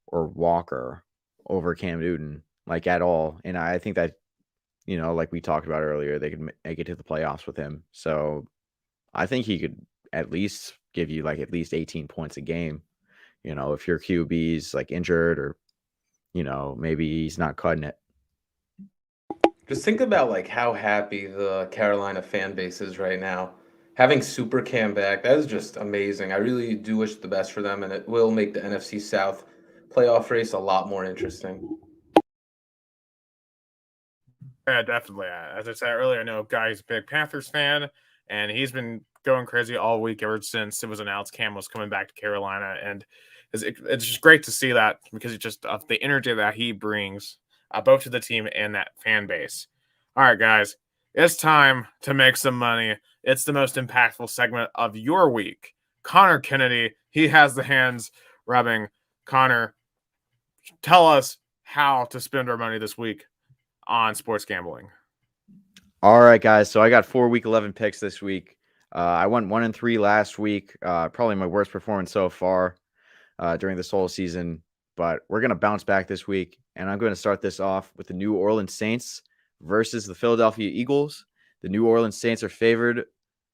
B: or Walker over Cam Newton like at all. And I think that, like we talked about earlier, they could make it to the playoffs with him. So I think he could at least give you like at least 18 points a game. If your QB's like injured or, maybe he's not cutting it.
C: Just think about like how happy the Carolina fan base is right now. Having Super Cam back, that is just amazing. I really do wish the best for them, and it will make the NFC South playoff race a lot more interesting.
A: Yeah, definitely. As I said earlier, I know Guy's a big Panthers fan, and he's been going crazy all week ever since it was announced Cam was coming back to Carolina. And it's just great to see that because it's just the energy that he brings both to the team and that fan base. All right, guys, it's time to make some money. It's the most impactful segment of your week. Conor Kennedy, he has the hands rubbing. Conor, tell us how to spend our money this week on sports gambling.
B: All right, guys. So I got 4 week 11 picks this week. I went 1-3 last week. Probably my worst performance so far during this whole season. But we're going to bounce back this week. And I'm going to start this off with the New Orleans Saints versus the Philadelphia Eagles. The New Orleans Saints are favored.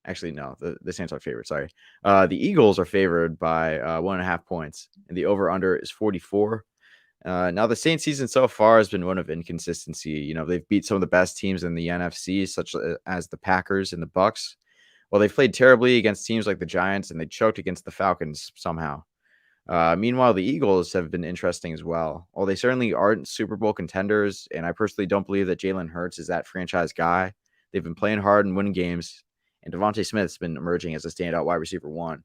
B: Actually, no, the Saints are favored. Sorry. The Eagles are favored by 1.5 points. And the over-under is 44. Now, the Saints season so far has been one of inconsistency. They've beat some of the best teams in the NFC, such as the Packers and the Bucks. Well, they've played terribly against teams like the Giants, and they choked against the Falcons somehow. Meanwhile, the Eagles have been interesting as well. Well, they certainly aren't Super Bowl contenders, and I personally don't believe that Jalen Hurts is that franchise guy. They've been playing hard and winning games, and Devontae Smith's been emerging as a standout wide receiver one.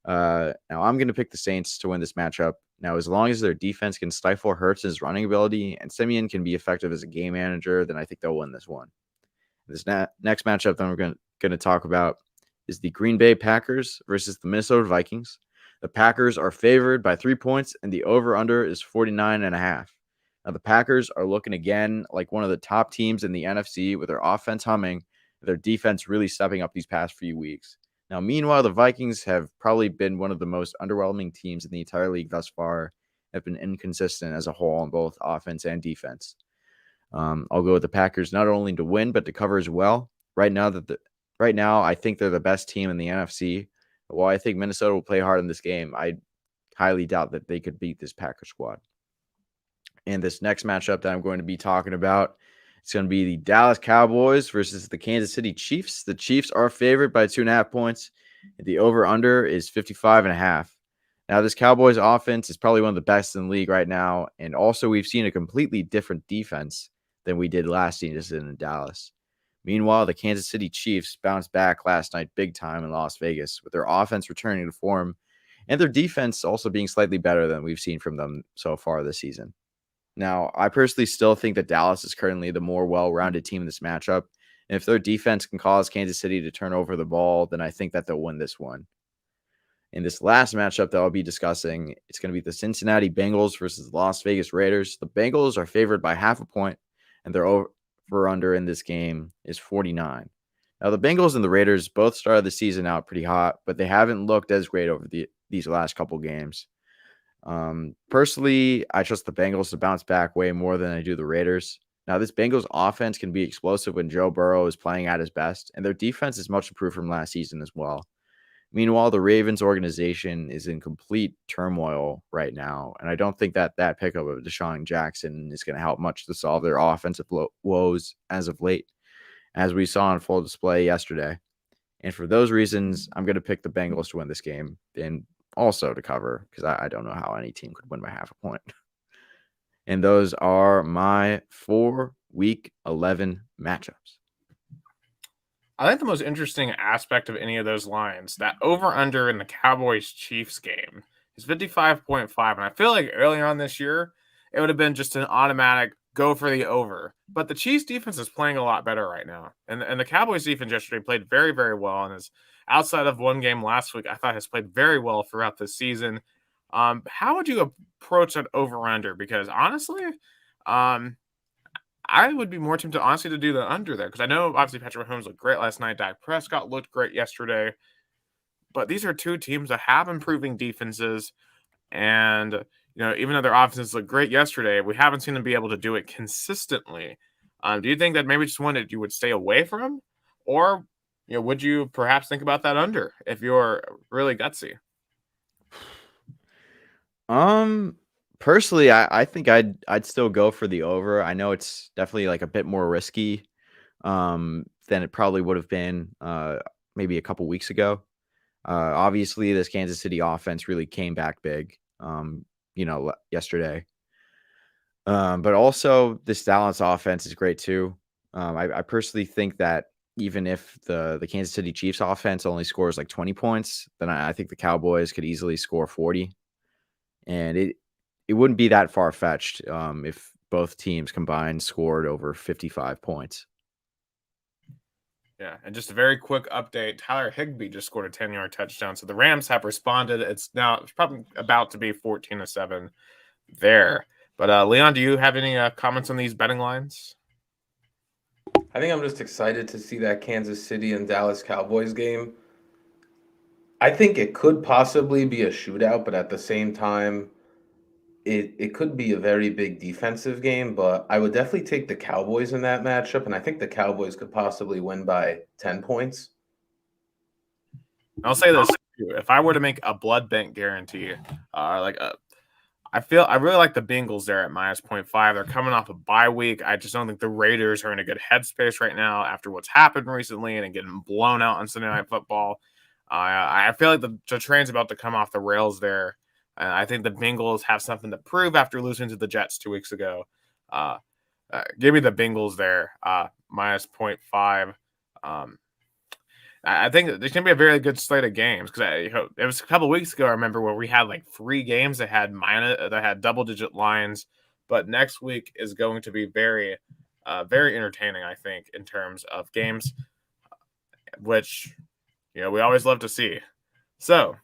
B: Now, I'm going to pick the Saints to win this matchup. Now, as long as their defense can stifle Hurts' running ability and Simeon can be effective as a game manager, then I think they'll win this one. This next matchup that we're going to talk about is the Green Bay Packers versus the Minnesota Vikings. The Packers are favored by 3 points, and the over-under is 49.5. Now, the Packers are looking again like one of the top teams in the NFC with their offense humming, and their defense really stepping up these past few weeks. Now, meanwhile, the Vikings have probably been one of the most underwhelming teams in the entire league thus far, have been inconsistent as a whole on both offense and defense. I'll go with the Packers not only to win, but to cover as well. Right now, I think they're the best team in the NFC. But while I think Minnesota will play hard in this game, I highly doubt that they could beat this Packers squad. And this next matchup that I'm going to be talking about, it's going to be the Dallas Cowboys versus the Kansas City Chiefs. The Chiefs are favored by 2.5 points. The over-under is 55.5. Now, this Cowboys offense is probably one of the best in the league right now. And also, we've seen a completely different defense than we did last season in Dallas. Meanwhile, the Kansas City Chiefs bounced back last night big time in Las Vegas with their offense returning to form and their defense also being slightly better than we've seen from them so far this season. Now, I personally still think that Dallas is currently the more well-rounded team in this matchup. And if their defense can cause Kansas City to turn over the ball, then I think that they'll win this one. In this last matchup that I'll be discussing, it's going to be the Cincinnati Bengals versus the Las Vegas Raiders. The Bengals are favored by 0.5 point, and their over-under in this game is 49. Now, the Bengals and the Raiders both started the season out pretty hot, but they haven't looked as great over these last couple games. Personally, I trust the Bengals to bounce back way more than I do the Raiders. Now, this Bengals offense can be explosive when Joe Burrow is playing at his best, and their defense is much improved from last season as well. Meanwhile, the Ravens organization is in complete turmoil right now, and I don't think that pickup of Deshaun Jackson is going to help much to solve their offensive woes as of late, as we saw on full display yesterday. And for those reasons, I'm going to pick the Bengals to win this game. And also to cover because I don't know how any team could win by half a point. And those are my 4 Week 11 matchups.
A: I think the most interesting aspect of any of those lines, that over-under in the Cowboys-Chiefs game is 55.5. And I feel like earlier on this year, it would have been just an automatic go for the over. But the Chiefs defense is playing a lot better right now. And the Cowboys defense yesterday played very, very well. And is outside of one game last week, I thought has played very well throughout the season. How would you approach that over-under? Because honestly, I would be more tempted, honestly, to do the under there because I know obviously Patrick Mahomes looked great last night. Dak Prescott looked great yesterday. But these are two teams that have improving defenses. And, even though their offenses looked great yesterday, we haven't seen them be able to do it consistently. Do you think that maybe just one that you would stay away from? Or, would you perhaps think about that under if you're really gutsy?
B: Personally, I think I'd still go for the over. I know it's definitely like a bit more risky than it probably would have been maybe a couple weeks ago. Obviously, this Kansas City offense really came back big, yesterday. But also this Dallas offense is great too. I personally think that even if the Kansas City Chiefs offense only scores like 20 points, then I think the Cowboys could easily score 40. And it wouldn't be that far-fetched if both teams combined scored over 55 points.
A: Yeah, and just a very quick update. Tyler Higbee just scored a 10-yard touchdown. So the Rams have responded. It's probably about to be 14-7 there. But Leon, do you have any comments on these betting lines?
C: I think I'm just excited to see that Kansas City and Dallas Cowboys game. I think it could possibly be a shootout, but at the same time, it could be a very big defensive game, but I would definitely take the Cowboys in that matchup, and I think the Cowboys could possibly win by 10 points.
A: I'll say this too. If I were to make a blood bank guarantee, I really like the Bengals there at -0.5. They're coming off a bye week. I just don't think the Raiders are in a good headspace right now after what's happened recently and getting blown out on Sunday Night Football. I feel like the train's about to come off the rails there. I think the Bengals have something to prove after losing to the Jets 2 weeks ago. Give me the Bengals there, -0.5. I think there's going to be a very good slate of games because it was a couple weeks ago, I remember, where we had like 3 games that had double-digit lines. But next week is going to be very, very entertaining, I think, in terms of games, which we always love to see. So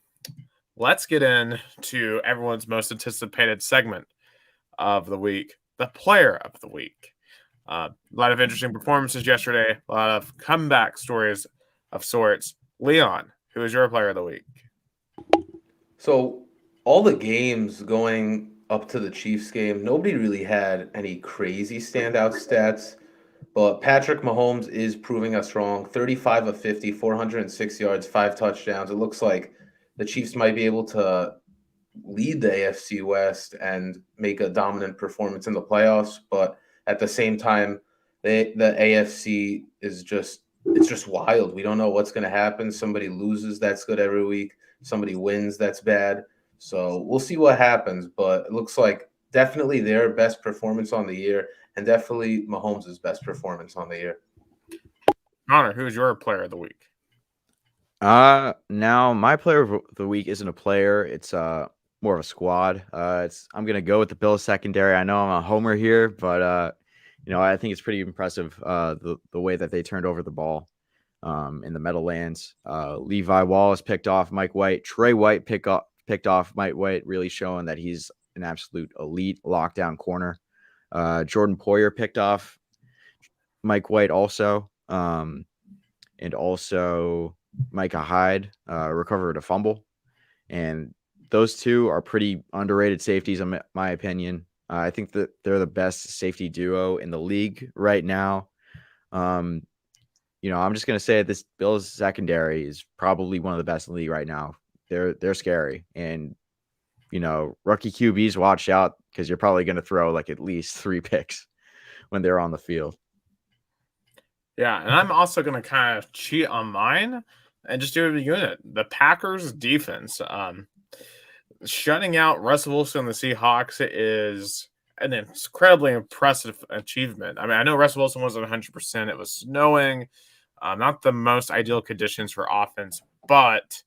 A: let's get into everyone's most anticipated segment of the week, the player of the week. A lot of interesting performances yesterday, a lot of comeback stories of sorts. Leon, who is your player of the week?
C: So all the games going up to the Chiefs game, nobody really had any crazy standout stats, but Patrick Mahomes is proving us wrong. 35 of 50, 406 yards, 5 touchdowns. It looks like the Chiefs might be able to lead the AFC West and make a dominant performance in the playoffs, but at the same time, the AFC is just wild. We don't know what's going to happen. Somebody loses, that's good every week. Somebody wins, that's bad. So we'll see what happens, but it looks like definitely their best performance on the year and definitely Mahomes' best performance on the year.
A: Connor, who is your player of the week?
B: Now my player of the week isn't a player. It's more of a squad. I'm going to go with the Bills secondary. I know I'm a homer here, but I think it's pretty impressive the way that they turned over the ball in the Meadowlands. Levi Wallace picked off Mike White. Trey White picked off Mike White, really showing that he's an absolute elite lockdown corner. Jordan Poyer picked off Mike White also. And also Micah Hyde recovered a fumble. And those two are pretty underrated safeties, in my opinion. I think that they're the best safety duo in the league right now. I'm just going to say this Bills secondary is probably one of the best in the league right now. They're scary. And, rookie QBs, watch out because you're probably going to throw like at least 3 picks when they're on the field.
A: Yeah, and I'm also going to kind of cheat on mine and just do a unit. The Packers defense. shutting out Russell Wilson and the Seahawks is an incredibly impressive achievement. I mean, I know Russell Wilson wasn't 100%. It was snowing, not the most ideal conditions for offense, but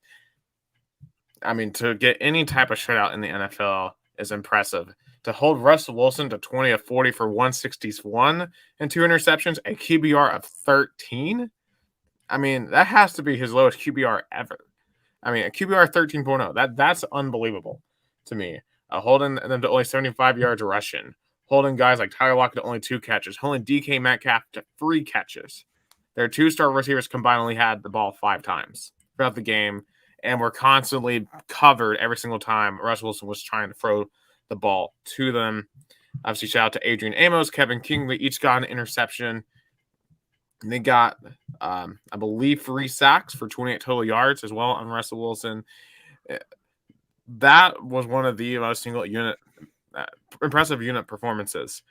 A: I mean, to get any type of shutout in the NFL is impressive. To hold Russell Wilson to 20 of 40 for 161 and 2 interceptions, a QBR of 13. I mean, that has to be his lowest QBR ever. I mean, a QBR 13.0. That's unbelievable to me. Holding them to only 75 yards rushing. Holding guys like Tyler Lockett to only 2 catches. Holding DK Metcalf to 3 catches. Their 2-star receivers combined only had the ball 5 times throughout the game, and were constantly covered every single time Russell Wilson was trying to throw the ball to them. Obviously, shout out to Adrian Amos, Kevin King. They each got an interception. And they got, I believe, 3 sacks for 28 total yards as well on Russell Wilson. That was one of the most impressive unit performances.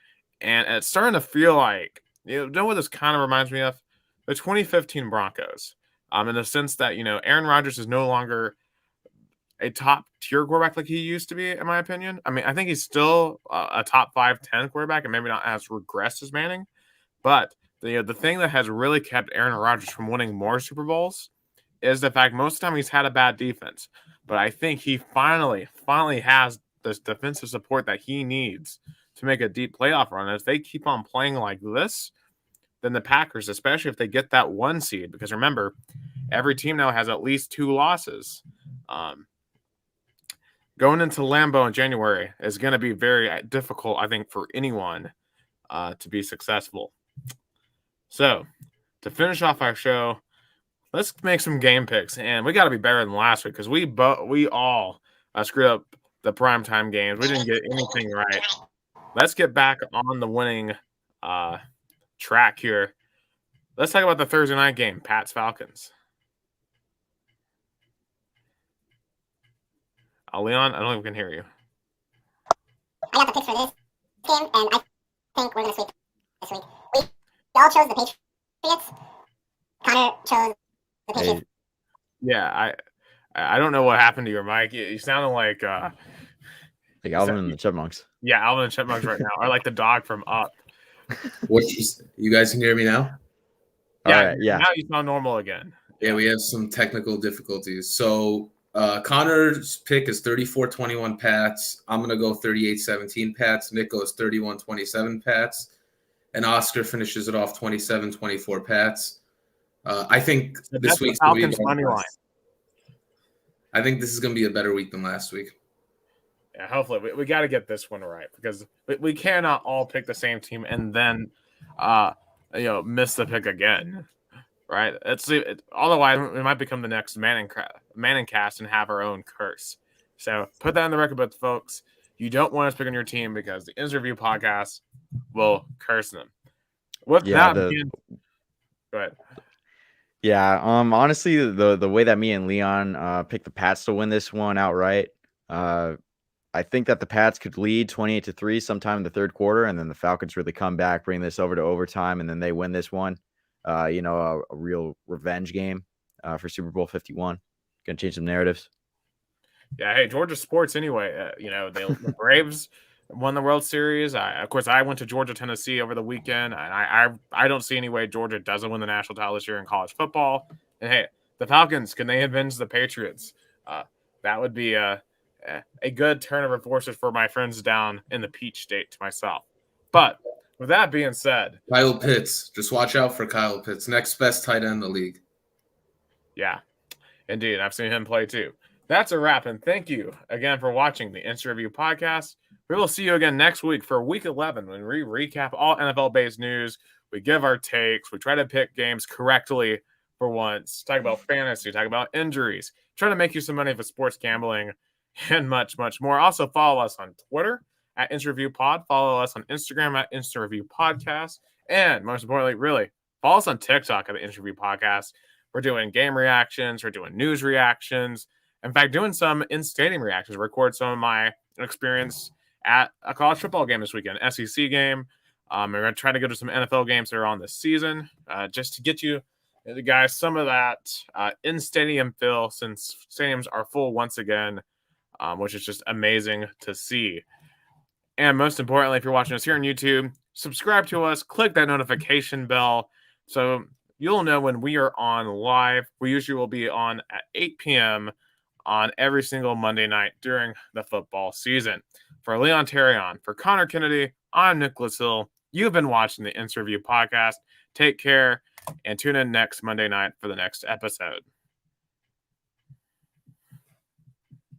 A: And it's starting to feel like, you know what this kind of reminds me of? The 2015 Broncos. In the sense that, Aaron Rodgers is no longer a top-tier quarterback like he used to be, in my opinion. I mean, I think he's still a top 5-10 quarterback and maybe not as regressed as Manning. But the thing that has really kept Aaron Rodgers from winning more Super Bowls is the fact most of the time he's had a bad defense. But I think he finally has this defensive support that he needs to make a deep playoff run. And if they keep on playing like this, then the Packers, especially if they get that 1 seed, because remember, every team now has at least 2 losses. Going into Lambeau in January is going to be very difficult, I think, for anyone to be successful. So, to finish off our show, let's make some game picks, and we got to be better than last week because we all screwed up the primetime games. We didn't get anything right. Let's get back on the winning track here. Let's talk about the Thursday night game, Pats Falcons. Leon, I don't think we can hear you.
D: I got the picks for this game, and I think we're going to sweep this week. We all chose the Patriots. Connor chose the Patriots.
B: Hey,
A: Yeah, I don't know what happened to your mic. You sounded like
B: like Alvin and the Chipmunks.
A: yeah, Alvin and Chipmunks right now, or like the dog from Up.
C: You guys can hear me now?
A: Yeah,
B: All right, yeah.
A: Now you sound normal again.
C: Yeah, we have some technical difficulties. So Connor's pick is 34-21 Pats. I'm going to go 38-17 Pats. Nick goes 31-27 Pats. And Oscar finishes it off 27-24 Pats. I think
A: So
C: this
A: that's the
C: week's going to
A: Falcons
C: be
A: money line.
C: I think this is going to be a better week than last week.
A: Yeah, hopefully we got to get this one right because we cannot all pick the same team and then miss the pick again, right? Otherwise we might become the next Manning cast and have our own curse. So put that in the record books, folks. You don't want us picking your team because the Interview podcast will curse them. With that, go ahead.
B: Yeah, honestly, the way that me and Leon picked the Pats to win this one outright, I think that the Pats could lead 28-3 sometime in the third quarter, and then the Falcons really come back, bring this over to overtime, and then they win this one. A real revenge game for Super Bowl 51. Gonna change some narratives.
A: Yeah, hey, Georgia sports anyway. The Braves won the World Series. Of course, I went to Georgia, Tennessee over the weekend, and I don't see any way Georgia doesn't win the national title this year in college football. And hey, the Falcons, can they avenge the Patriots? That would be a good turn of forces for my friends down in the Peach State to myself. But with that being said,
C: Kyle Pitts, just watch out for Kyle Pitts, next best tight end in the league.
A: Yeah, indeed, I've seen him play too. That's a wrap, and thank you again for watching the Instant Review podcast. We will see you again next week for Week 11 when we recap all NFL-based news. We give our takes. We try to pick games correctly for once. Talk about fantasy. Talk about injuries. Try to make you some money for sports gambling and much, much more. Also, follow us on Twitter at Instant Review Pod. Follow us on Instagram at Instant Review Podcast. And most importantly, really, follow us on TikTok at the Instant Review Podcast. We're doing game reactions. We're doing news reactions. In fact, doing some in-stadium reactions. Record some of my experience at a college football game this weekend, SEC game. We're going to try to go to some NFL games that are on this season just to get you guys some of that in-stadium feel since stadiums are full once again. which is just amazing to see. And most importantly, if you're watching us here on YouTube, subscribe to us, click that notification bell so you'll know when we are on live. We usually will be on at 8 p.m. on every single Monday night during the football season. For Leon Taryan, for Conor Kennedy, I'm Nicholas Hill. You've been watching the Ints Review podcast. Take care and tune in next Monday night for the next episode.